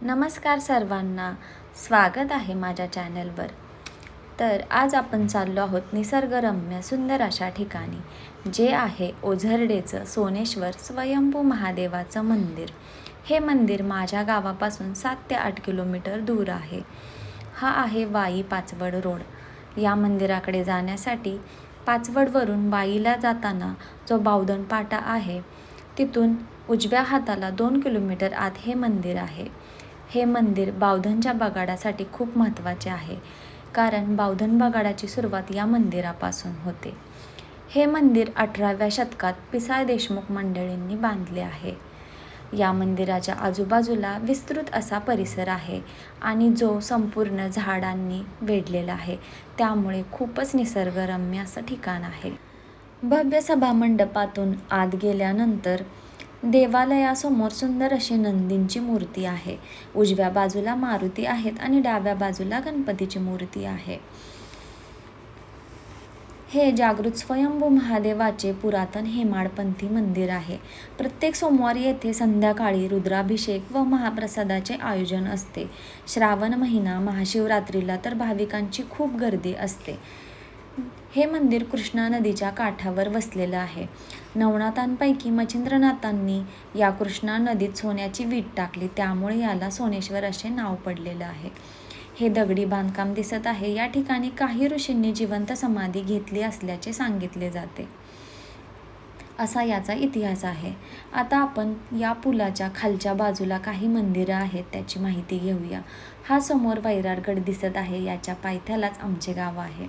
नमस्कार सर्वांना, स्वागत आहे माझ्या चॅनलवर. तर आज आपण चाललो आहोत निसर्गरम्य सुंदर अशा ठिकाणी, जे आहे ओझरडेचं सोनेश्वर स्वयंभू महादेवाचं मंदिर. हे मंदिर माझ्या गावापासून 7 ते 8 किलोमीटर दूर आहे. हा आहे वाई पाचवड रोड. या मंदिराकडे जाण्यासाठी पाचवडवरून वाईला जाताना जो बावधन पाटा आहे, तिथून उजव्या हाताला 2 किलोमीटर आत हे मंदिर आहे. हे मंदिर बावधनच्या बगाडासाठी खूप महत्त्वाचे आहे, कारण बावधन बगाडाची सुरुवात या मंदिरापासून होते. हे मंदिर 18व्या शतकात पिसाळ देशमुख मंडळींनी बांधले आहे. या मंदिराच्या आजूबाजूला विस्तृत असा परिसर आहे आणि जो संपूर्ण झाडांनी वेढलेला आहे, त्यामुळे खूपच निसर्गरम्य असं ठिकाण आहे. भव्य सभामंडपातून आत गेल्यानंतर देवालयासमोर सुंदर अशी नंदींची मूर्ती आहे. उजव्या बाजूला मारुती आहेत आणि डाव्या बाजूला गणपतीची मूर्ती आहे. हे जागृत स्वयंभू महादेवाचे पुरातन हेमाडपंथी मंदिर आहे. प्रत्येक सोमवारी येथे संध्याकाळी रुद्राभिषेक व महाप्रसादाचे आयोजन असते. श्रावण महिना महाशिवरात्रीला तर भाविकांची खूप गर्दी असते. हे मंदिर कृष्णा नदीच्या काठावर वसलेलं आहे. नवनाथांपैकी मच्छिंद्रनाथांनी या कृष्णा नदीत सोन्याची वीट टाकली, त्यामुळे याला सोनेश्वर असे नाव पडलेलं आहे. हे दगडी बांधकाम दिसत आहे. या ठिकाणी काही ऋषींनी जिवंत समाधी घेतली असल्याचे सांगितले जाते, असा याचा इतिहास आहे. आता आपण या पुलाच्या खालच्या बाजूला काही मंदिरं आहेत त्याची माहिती घेऊया. हा समोर वैरारगड दिसत आहे, याच्या पायथ्यालाच आमचे गाव आहे.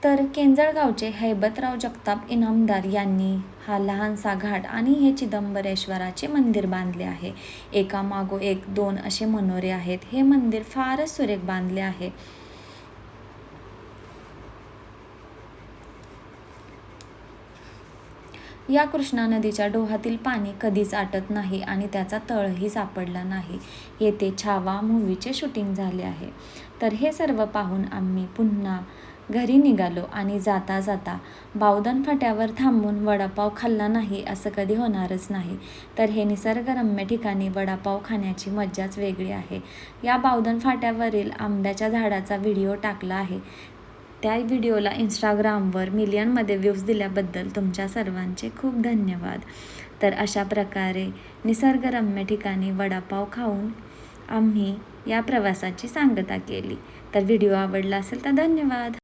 तर केंजळगावचे हैबतराव जगताप इनामदार यांनी हा लहानसा घाट आणि हे चिदंबरेश्वराचे मंदिर बांधले आहे. एकामागो एक 2 असे मनोरे आहेत. हे मंदिर फारच सुरेख बांधले आहे. या कृष्णा नदीच्या डोहातील पाणी कधीच आटत नाही आणि त्याचा तळही सापडला नाही. येथे छावा मूव्हीचे शूटिंग झाले आहे. तर हे सर्व पाहून आम्ही पुन्हा घरी निघालो आणि जाता जाता बावधन फाट्यावर थांबून वडापाव खाल्ला नाही असं कधी होणारच नाही. तर हे निसर्गरम्य ठिकाणी वडापाव खाण्याची मज्जाच वेगळी आहे. या बावधन फाट्यावरील आंब्याच्या झाडाचा व्हिडिओ टाकला आहे. त्या व्हिडिओला इंस्टाग्रामवर मिलियनमध्ये व्ह्यूज दिल्याबद्दल तुमच्या सर्वांचे खूप धन्यवाद. तर अशा प्रकारे निसर्गरम्य ठिकाणी वडापाव खाऊन आम्ही या प्रवासाची सांगता केली. तर व्हिडिओ आवडला असेल तर धन्यवाद.